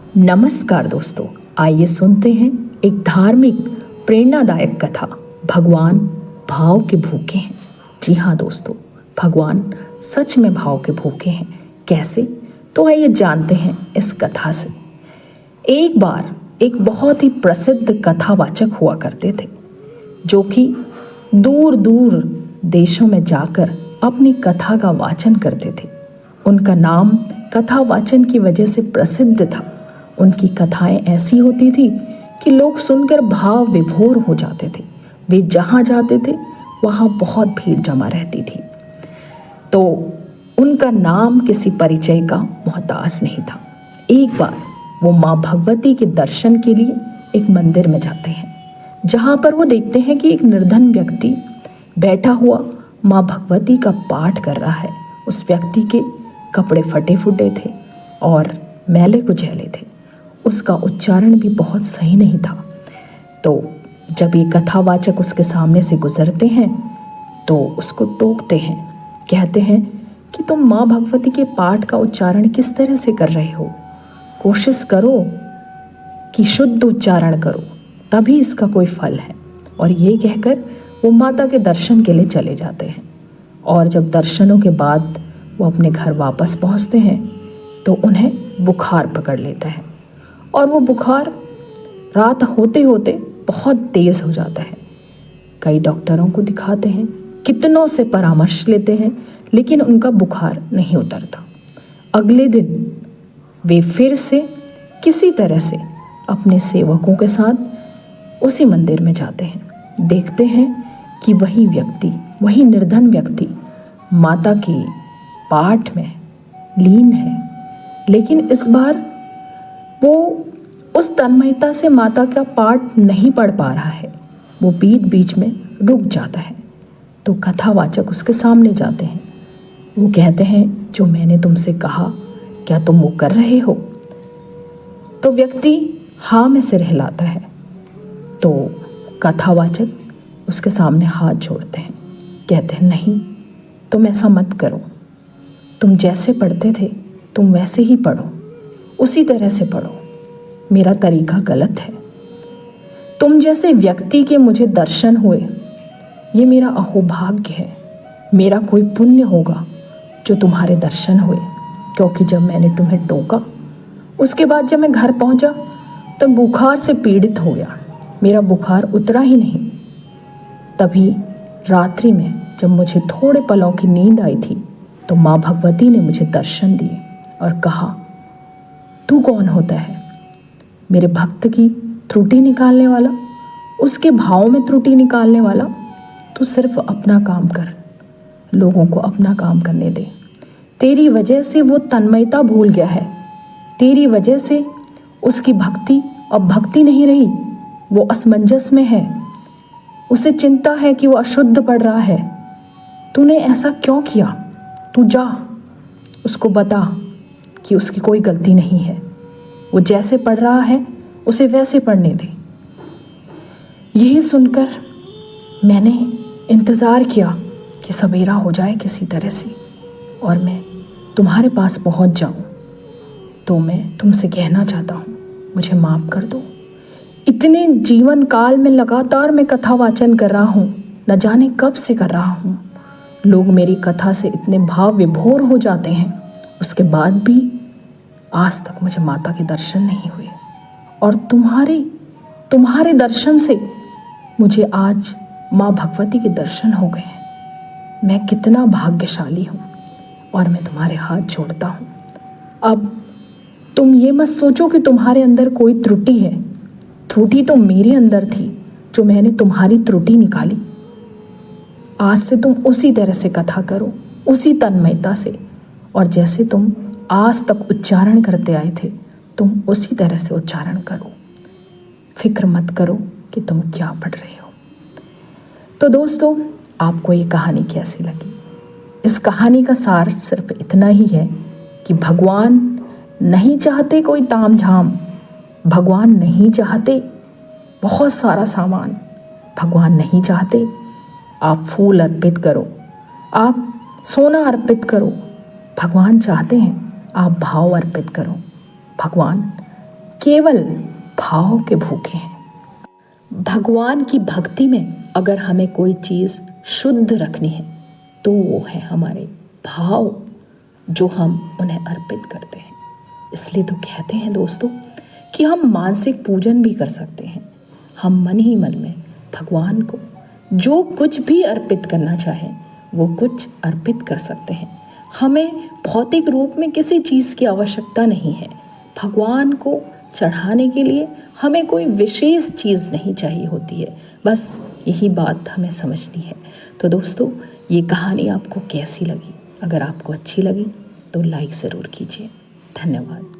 नमस्कार दोस्तों, आइए सुनते हैं एक धार्मिक प्रेरणादायक कथा। भगवान भाव के भूखे हैं। जी हाँ दोस्तों, भगवान सच में भाव के भूखे हैं। कैसे? तो आइए जानते हैं इस कथा से। एक बार एक बहुत ही प्रसिद्ध कथावाचक हुआ करते थे, जो कि दूर दूर देशों में जाकर अपनी कथा का वाचन करते थे। उनका नाम कथावाचन की वजह से प्रसिद्ध था। उनकी कथाएं ऐसी होती थी कि लोग सुनकर भाव विभोर हो जाते थे। वे जहाँ जाते थे वहाँ बहुत भीड़ जमा रहती थी। तो उनका नाम किसी परिचय का मोहताज नहीं था। एक बार वो माँ भगवती के दर्शन के लिए एक मंदिर में जाते हैं, जहाँ पर वो देखते हैं कि एक निर्धन व्यक्ति बैठा हुआ माँ भगवती का पाठ कर रहा है। उस व्यक्ति के कपड़े फटे फुटे थे और मैले कुचैले थे। उसका उच्चारण भी बहुत सही नहीं था। तो जब ये कथावाचक उसके सामने से गुजरते हैं तो उसको टोकते हैं, कहते हैं कि तुम माँ भगवती के पाठ का उच्चारण किस तरह से कर रहे हो। कोशिश करो कि शुद्ध उच्चारण करो, तभी इसका कोई फल है। और ये कहकर वो माता के दर्शन के लिए चले जाते हैं। और जब दर्शनों के बाद वो अपने घर वापस पहुंचते हैं तो उन्हें बुखार पकड़ लेता है। और वो बुखार रात होते होते बहुत तेज़ हो जाता है। कई डॉक्टरों को दिखाते हैं, कितनों से परामर्श लेते हैं, लेकिन उनका बुखार नहीं उतरता। अगले दिन वे फिर से किसी तरह से अपने सेवकों के साथ उसी मंदिर में जाते हैं। देखते हैं कि वही निर्धन व्यक्ति माता की पाठ में लीन है, लेकिन इस बार वो उस तन्मयता से माता का पाठ नहीं पढ़ पा रहा है। वो बीच में रुक जाता है। तो कथावाचक उसके सामने जाते हैं। वो कहते हैं, जो मैंने तुमसे कहा क्या तुम वो कर रहे हो? तो व्यक्ति हाँ में सिर हिलाता है। तो कथावाचक उसके सामने हाथ जोड़ते हैं, कहते हैं, नहीं, तुम ऐसा मत करो। तुम जैसे पढ़ते थे तुम वैसे ही पढ़ो, उसी तरह से पढ़ो। मेरा तरीका गलत है। तुम जैसे व्यक्ति के मुझे दर्शन हुए, ये मेरा अहोभाग्य है। मेरा कोई पुण्य होगा जो तुम्हारे दर्शन हुए, क्योंकि जब मैंने तुम्हें टोका उसके बाद जब मैं घर पहुंचा तब बुखार से पीड़ित हो गया। मेरा बुखार उतरा ही नहीं। तभी रात्रि में जब मुझे थोड़े पलों की नींद आई थी तो माँ भगवती ने मुझे दर्शन दिए और कहा, तू कौन होता है? मेरे भक्त की त्रुटि निकालने वाला, उसके भाव में त्रुटि निकालने वाला। तू सिर्फ अपना काम कर, लोगों को अपना काम करने दे। तेरी वजह से वो तन्मयता भूल गया है। तेरी वजह से उसकी भक्ति अब भक्ति नहीं रही, वो असमंजस में है। उसे चिंता है कि वो अशुद्ध पढ़ रहा है। तूने ऐसा क्यों किया? तू जा, उसको बता कि उसकी कोई गलती नहीं है। वो जैसे पढ़ रहा है उसे वैसे पढ़ने दे। यही सुनकर मैंने इंतज़ार किया कि सवेरा हो जाए किसी तरह से और मैं तुम्हारे पास पहुंच जाऊं। तो मैं तुमसे कहना चाहता हूं, मुझे माफ़ कर दो। इतने जीवन काल में लगातार मैं कथा वाचन कर रहा हूं, न जाने कब से कर रहा हूं। लोग मेरी कथा से इतने भाव विभोर हो जाते हैं, उसके बाद भी आज तक मुझे माता के दर्शन नहीं हुए। और तुम्हारे दर्शन से मुझे आज माँ भगवती के दर्शन हो गए हैं। मैं कितना भाग्यशाली हूँ और मैं तुम्हारे हाथ जोड़ता हूँ। अब तुम ये मत सोचो कि तुम्हारे अंदर कोई त्रुटि है। त्रुटि तो मेरे अंदर थी, जो मैंने तुम्हारी त्रुटि निकाली। आज से तुम उसी तरह से कथा करो, उसी तन्मयता से, और जैसे तुम आज तक उच्चारण करते आए थे तुम उसी तरह से उच्चारण करो। फिक्र मत करो कि तुम क्या पढ़ रहे हो। तो दोस्तों, आपको ये कहानी कैसी लगी? इस कहानी का सार सिर्फ इतना ही है कि भगवान नहीं चाहते कोई तामझाम, भगवान नहीं चाहते बहुत सारा सामान, भगवान नहीं चाहते आप फूल अर्पित करो, आप सोना अर्पित करो। भगवान चाहते हैं आप भाव अर्पित करो। भगवान केवल भाव के भूखे हैं। भगवान की भक्ति में अगर हमें कोई चीज़ शुद्ध रखनी है तो वो है हमारे भाव, जो हम उन्हें अर्पित करते हैं। इसलिए तो कहते हैं दोस्तों कि हम मानसिक पूजन भी कर सकते हैं। हम मन ही मन में भगवान को जो कुछ भी अर्पित करना चाहें वो कुछ अर्पित कर सकते हैं। हमें भौतिक रूप में किसी चीज़ की आवश्यकता नहीं है। भगवान को चढ़ाने के लिए हमें कोई विशेष चीज़ नहीं चाहिए होती है। बस यही बात हमें समझनी है। तो दोस्तों, ये कहानी आपको कैसी लगी? अगर आपको अच्छी लगी तो लाइक ज़रूर कीजिए। धन्यवाद।